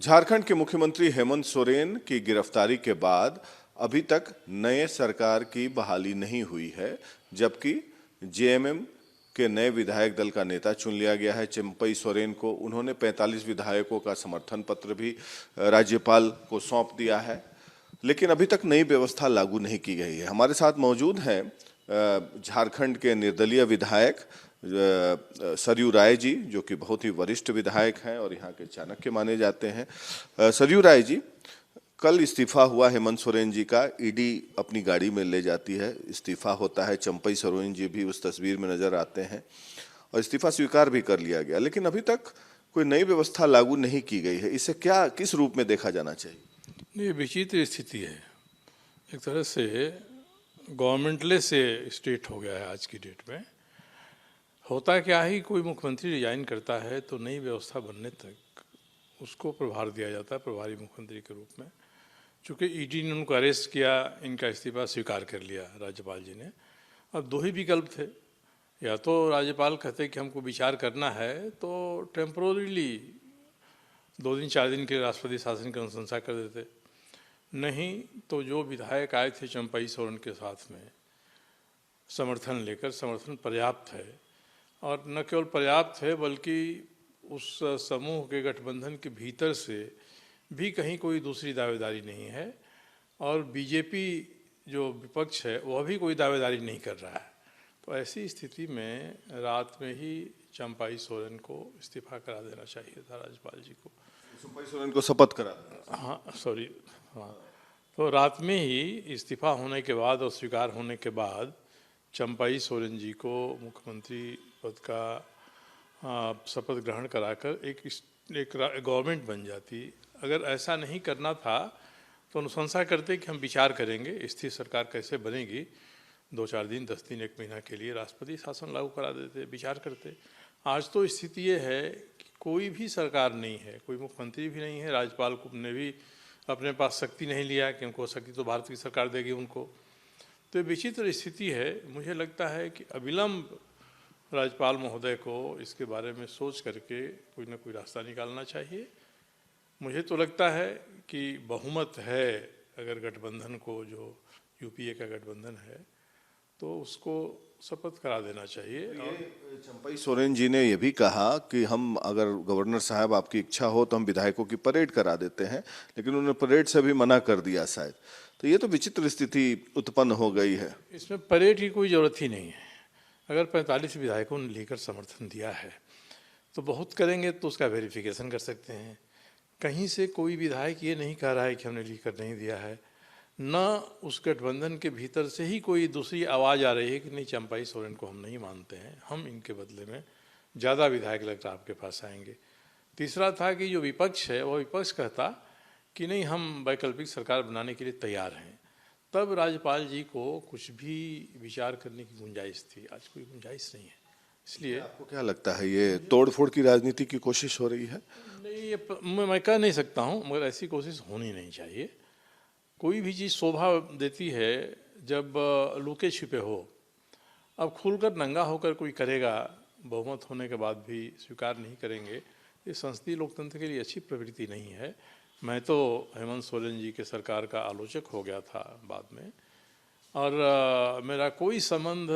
झारखंड के मुख्यमंत्री हेमंत सोरेन की गिरफ्तारी के बाद अभी तक नए सरकार की बहाली नहीं हुई है, जबकि जेएमएम के नए विधायक दल का नेता चुन लिया गया है चंपई सोरेन को। उन्होंने 45 विधायकों का समर्थन पत्र भी राज्यपाल को सौंप दिया है, लेकिन अभी तक नई व्यवस्था लागू नहीं की गई है। हमारे साथ मौजूद हैं झारखंड के निर्दलीय विधायक सरयू राय जी, जो कि बहुत ही वरिष्ठ विधायक हैं और यहाँ के चाणक्य माने जाते हैं। सरयू राय जी, कल इस्तीफा हुआ हेमंत सोरेन जी का, ईडी अपनी गाड़ी में ले जाती है, इस्तीफा होता है। चंपई सोरेन जी भी उस तस्वीर में नजर आते हैं और इस्तीफा स्वीकार भी कर लिया गया, लेकिन अभी तक कोई नई व्यवस्था लागू नहीं की गई है। इसे किस रूप में देखा जाना चाहिए? ये विचित्र स्थिति है। एक तरह से गवर्नमेंटलेस से स्टेट हो गया है आज की डेट में। होता क्या है, कोई मुख्यमंत्री रिजाइन करता है तो नई व्यवस्था बनने तक उसको प्रभार दिया जाता है प्रभारी मुख्यमंत्री के रूप में। चूँकि ईडी ने उनको अरेस्ट किया, इनका इस्तीफा स्वीकार कर लिया राज्यपाल जी ने। अब दो ही विकल्प थे, या तो राज्यपाल कहते कि हमको विचार करना है तो टेम्पोररीली 2 दिन 4 दिन के राष्ट्रपति शासन की अनुशंसा कर देते, नहीं तो जो विधायक आए थे चंपई सोरेन के साथ में समर्थन लेकर, समर्थन पर्याप्त है। और न केवल पर्याप्त है बल्कि उस समूह के गठबंधन के भीतर से भी कहीं कोई दूसरी दावेदारी नहीं है, और बीजेपी जो विपक्ष है वह भी कोई दावेदारी नहीं कर रहा है। तो ऐसी स्थिति में रात में ही चंपई सोरेन को इस्तीफा करा देना चाहिए था राज्यपाल जी को। चंपई सोरेन को शपथ करा देना। हाँ, सॉरी, हाँ। तो रात में ही इस्तीफा होने के बाद और स्वीकार होने के बाद चंपई सोरेन जी को मुख्यमंत्री पद का शपथ ग्रहण कराकर एक गवर्नमेंट बन जाती। अगर ऐसा नहीं करना था तो अनुशंसा करते कि हम विचार करेंगे स्थिर सरकार कैसे बनेगी, 2-4 दिन 10 दिन 1 महीना के लिए राष्ट्रपति शासन लागू करा देते, विचार करते। आज तो स्थिति ये है कि कोई भी सरकार नहीं है, कोई मुख्यमंत्री भी नहीं है, राज्यपाल को ने भी अपने पास शक्ति नहीं लिया कि उनको शक्ति तो भारत की सरकार देगी उनको। तो ये विचित्र स्थिति है। मुझे लगता है कि अविलंब राज्यपाल महोदय को इसके बारे में सोच करके कोई ना कोई रास्ता निकालना चाहिए। मुझे तो लगता है कि बहुमत है, अगर गठबंधन को, जो यूपीए का गठबंधन है, तो उसको शपथ करा देना चाहिए। चंपई सोरेन जी ने यह भी कहा कि हम, अगर गवर्नर साहब आपकी इच्छा हो तो हम विधायकों की परेड करा देते हैं, लेकिन उन्होंने परेड से भी मना कर दिया शायद। तो ये तो विचित्र स्थिति उत्पन्न हो गई है। इसमें परेड की कोई ज़रूरत ही नहीं है। अगर 45 विधायकों ने लेकर समर्थन दिया है तो बहुत करेंगे तो उसका वेरिफिकेशन कर सकते हैं। कहीं से कोई विधायक ये नहीं कह रहा है कि हमने लेकर नहीं दिया है, न उस गठबंधन के भीतर से ही कोई दूसरी आवाज़ आ रही है कि नहीं, चंपई सोरेन को हम नहीं मानते हैं, हम इनके बदले में ज़्यादा विधायक लगता है आपके पास आएंगे। तीसरा था कि जो विपक्ष है वह विपक्ष कहता कि नहीं, हम वैकल्पिक सरकार बनाने के लिए तैयार हैं, तब राज्यपाल जी को कुछ भी विचार करने की गुंजाइश थी। आज कोई गुंजाइश नहीं है। इसलिए आपको क्या लगता है, ये तोड़फोड़ की राजनीति की कोशिश हो रही है? नहीं, ये मैं कह नहीं सकता हूँ, मगर ऐसी कोशिश होनी नहीं चाहिए। कोई भी चीज़ शोभा देती है जब लुके छिपे हो। अब खुलकर नंगा होकर कोई करेगा, बहुमत होने के बाद भी स्वीकार नहीं करेंगे, ये संसदीय लोकतंत्र के लिए अच्छी प्रवृत्ति नहीं है। मैं तो हेमंत सोरेन जी के सरकार का आलोचक हो गया था बाद में, और मेरा कोई संबंध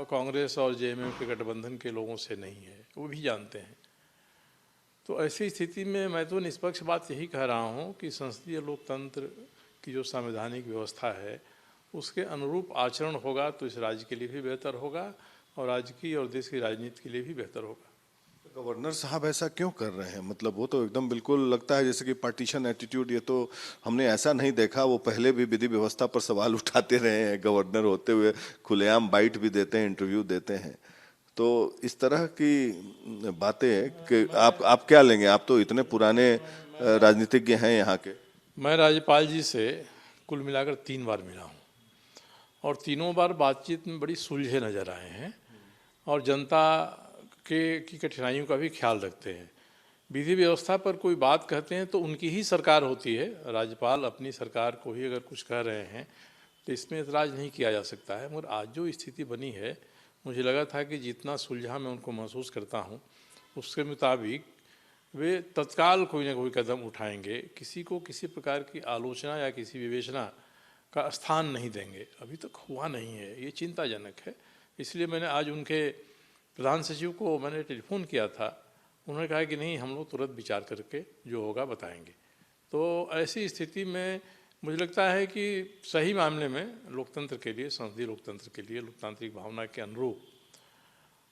कांग्रेस और जेएमएम के गठबंधन के लोगों से नहीं है, वो भी जानते हैं। तो ऐसी स्थिति में मैं तो निष्पक्ष बात यही कह रहा हूँ कि संसदीय लोकतंत्र की जो संवैधानिक व्यवस्था है उसके अनुरूप आचरण होगा तो इस राज्य के लिए भी बेहतर होगा और राज्य की और देश की राजनीति के लिए भी बेहतर होगा। गवर्नर साहब ऐसा क्यों कर रहे हैं? मतलब वो तो एकदम बिल्कुल लगता है जैसे कि पार्टीशन एटीट्यूड। ये तो हमने ऐसा नहीं देखा। वो पहले भी विधि व्यवस्था पर सवाल उठाते रहे हैं, गवर्नर होते हुए खुलेआम बाइट भी देते हैं, इंटरव्यू देते हैं। तो इस तरह की बातें कि आप क्या लेंगे? आप तो इतने पुराने राजनीतिज्ञ हैं यहाँ के। मैं राज्यपाल जी से कुल मिलाकर 3 बार मिला हूँ और तीनों बार बातचीत में बड़ी सुलझे नज़र आए हैं और जनता की कठिनाइयों का भी ख्याल रखते हैं। विधि व्यवस्था पर कोई बात कहते हैं तो उनकी ही सरकार होती है, राज्यपाल अपनी सरकार को ही अगर कुछ कह रहे हैं तो इसमें एतराज़ नहीं किया जा सकता है। मगर आज जो स्थिति बनी है, मुझे लगा था कि जितना सुलझा मैं उनको महसूस करता हूँ उसके मुताबिक वे तत्काल कोई ना कोई कदम उठाएंगे, किसी को किसी प्रकार की आलोचना या किसी विवेचना का स्थान नहीं देंगे। अभी तक हुआ नहीं है, ये चिंताजनक है। इसलिए मैंने आज उनके प्रधान सचिव को मैंने टेलीफोन किया था, उन्होंने कहा कि नहीं, हम लोग तुरंत विचार करके जो होगा बताएंगे। तो ऐसी स्थिति में मुझे लगता है कि सही मामले में लोकतंत्र के लिए, संसदीय लोकतंत्र के लिए, लोकतांत्रिक भावना के अनुरूप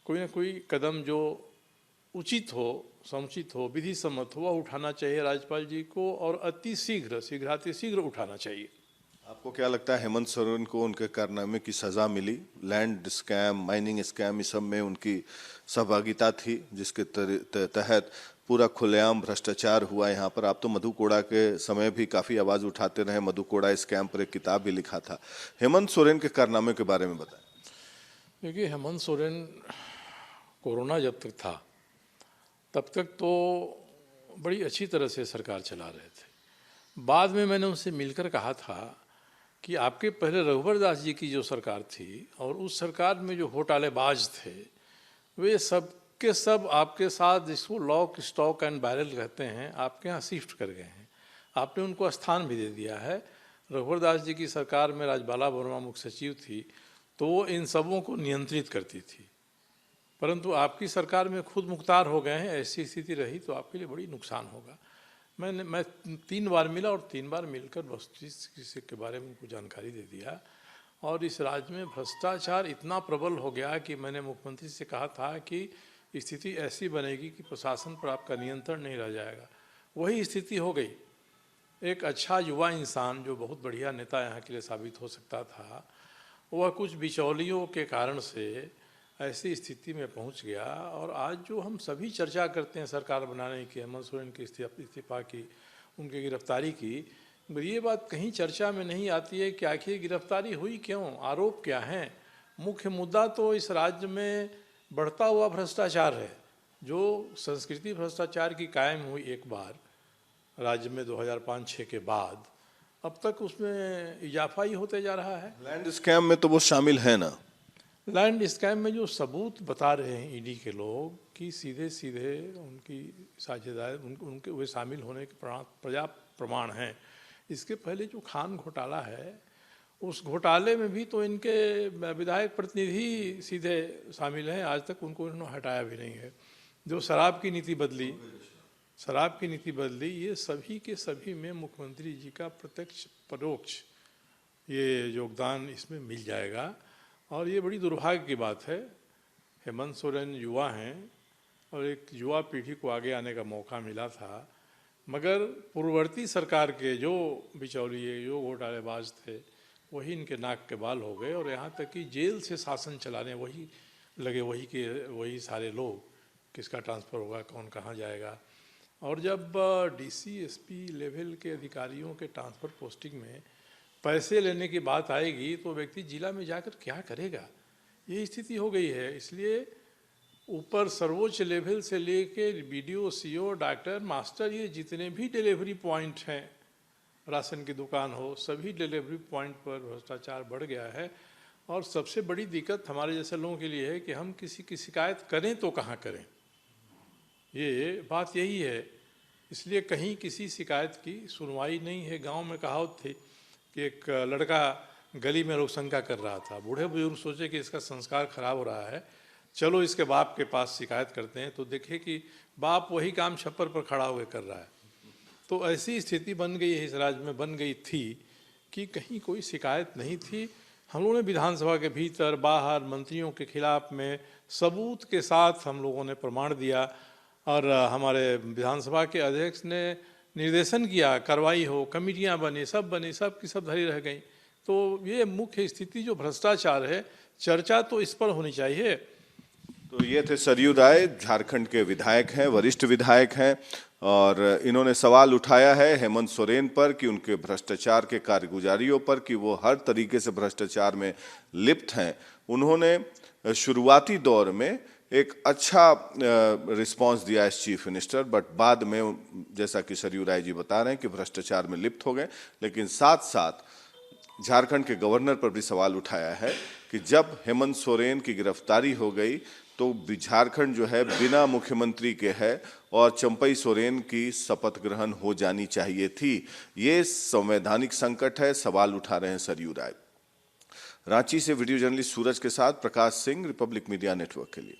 कोई ना कोई कदम जो उचित हो, समुचित हो, विधि सम्मत हो, वह उठाना चाहिए राज्यपाल जी को, और अति शीघ्रातिशीघ्र उठाना चाहिए। आपको क्या लगता है हेमंत सोरेन को उनके कारनामे की सजा मिली? लैंड स्कैम, माइनिंग स्कैम, इस सब में उनकी सहभागिता थी, जिसके तहत पूरा खुलेआम भ्रष्टाचार हुआ यहाँ पर। आप तो मधु कोड़ा के समय भी काफी आवाज उठाते रहे, मधु कोड़ा स्कैम पर एक किताब भी लिखा था। हेमंत सोरेन के कारनामे के बारे में बताएं। देखिए, हेमंत सोरेन कोरोना जब तक था तब तक तो बड़ी अच्छी तरह से सरकार चला रहे थे। बाद में मैंने उनसे मिलकर कहा था कि आपके पहले रघुवर दास जी की जो सरकार थी और उस सरकार में जो घोटालेबाज थे, वे सब के सब आपके साथ, जिसको लॉक स्टॉक एंड बैरल कहते हैं, आपके यहाँ शिफ्ट कर गए हैं। आपने उनको स्थान भी दे दिया है। रघुवर दास जी की सरकार में राजबाला वर्मा मुख्य सचिव थी, तो वो इन सबों को नियंत्रित करती थी। परंतु आपकी सरकार में खुद मुख्तार हो गए हैं, ऐसी स्थिति रही तो आपके लिए बड़ी नुकसान होगा। मैं 3 बार मिला और 3 बार मिलकर वस्तुस्थिति के बारे में उनको जानकारी दे दिया। और इस राज्य में भ्रष्टाचार इतना प्रबल हो गया कि मैंने मुख्यमंत्री से कहा था कि स्थिति ऐसी बनेगी कि प्रशासन पर आपका नियंत्रण नहीं रह जाएगा। वही स्थिति हो गई। एक अच्छा युवा इंसान जो बहुत बढ़िया नेता यहाँ के लिए साबित हो सकता था, वह कुछ बिचौलियों के कारण से ऐसी स्थिति में पहुंच गया। और आज जो हम सभी चर्चा करते हैं सरकार बनाने की, हेमंत सोरेन की इस्तीफा की, उनकी गिरफ्तारी की, ये बात कहीं चर्चा में नहीं आती है कि आखिर गिरफ्तारी हुई क्यों, आरोप क्या हैं। मुख्य मुद्दा तो इस राज्य में बढ़ता हुआ भ्रष्टाचार है। जो संस्कृति भ्रष्टाचार की कायम हुई एक बार राज्य में 2005-06 के बाद, अब तक उसमें इजाफा ही होते जा रहा है। लैंड स्कैम में तो वो शामिल है ना? लैंड स्कैम में जो सबूत बता रहे हैं ईडी के लोग कि सीधे सीधे उनकी साझेदारी, उनके वे शामिल होने के पर्याप्त प्रमाण हैं। इसके पहले जो खान घोटाला है, उस घोटाले में भी तो इनके विधायक प्रतिनिधि सीधे शामिल हैं। आज तक उनको इन्होंने हटाया भी नहीं है। जो शराब की नीति बदली, ये सभी के सभी में मुख्यमंत्री जी का प्रत्यक्ष परोक्ष ये योगदान इसमें मिल जाएगा। और ये बड़ी दुर्भाग्य की बात है। हेमंत सोरेन युवा हैं और एक युवा पीढ़ी को आगे आने का मौका मिला था, मगर पूर्ववर्ती सरकार के जो बिचौलिए, जो घोटालेबाज थे, वही इनके नाक के बाल हो गए। और यहाँ तक कि जेल से शासन चलाने वही लगे, वही सारे लोग, किसका ट्रांसफ़र होगा, कौन कहाँ जाएगा। और जब डीसी एसपी लेवल के अधिकारियों के ट्रांसफ़र पोस्टिंग में पैसे लेने की बात आएगी तो व्यक्ति जिला में जाकर क्या करेगा, ये स्थिति हो गई है। इसलिए ऊपर सर्वोच्च लेवल से लेके बीडीओ, सीओ, डॉक्टर, मास्टर, ये जितने भी डिलीवरी पॉइंट हैं, राशन की दुकान हो, सभी डिलीवरी पॉइंट पर भ्रष्टाचार बढ़ गया है। और सबसे बड़ी दिक्कत हमारे जैसे लोगों के लिए है कि हम किसी की शिकायत करें तो कहाँ करें, ये बात यही है। इसलिए कहीं किसी शिकायत की सुनवाई नहीं है। गांव में कहावत थी कि एक लड़का गली में लोग शंका कर रहा था, बूढ़े बुजुर्ग सोचे कि इसका संस्कार खराब हो रहा है, चलो इसके बाप के पास शिकायत करते हैं। तो देखे कि बाप वही काम छप्पर पर खड़ा हुए कर रहा है। तो ऐसी स्थिति बन गई है, इस राज्य में बन गई थी कि कहीं कोई शिकायत नहीं थी। हम लोगों ने विधानसभा के भीतर बाहर मंत्रियों के खिलाफ में सबूत के साथ हम लोगों ने प्रमाण दिया। और हमारे विधानसभा के अध्यक्ष ने निर्देशन किया, कार्रवाई हो, कमेटियां बनी, सब की सब धरी रह गई। तो ये मुख्य स्थिति जो भ्रष्टाचार है, चर्चा तो इस पर होनी चाहिए। तो ये थे सरयू राय, झारखंड के विधायक हैं, वरिष्ठ विधायक हैं, और इन्होंने सवाल उठाया है हेमंत सोरेन पर कि उनके भ्रष्टाचार के कारगुजारियों पर, कि वो हर तरीके से भ्रष्टाचार में लिप्त हैं। उन्होंने शुरुआती दौर में एक अच्छा रिस्पांस दिया एज चीफ मिनिस्टर, बट बाद में जैसा कि सरयू राय जी बता रहे हैं कि भ्रष्टाचार में लिप्त हो गए। लेकिन साथ साथ झारखंड के गवर्नर पर भी सवाल उठाया है कि जब हेमंत सोरेन की गिरफ्तारी हो गई तो झारखंड जो है बिना मुख्यमंत्री के है और चंपई सोरेन की शपथ ग्रहण हो जानी चाहिए थी। ये संवैधानिक संकट है, सवाल उठा रहे हैं सरयू राय। रांची से वीडियो जर्नलिस्ट सूरज के साथ Prakash Singh, Republic media network के लिए।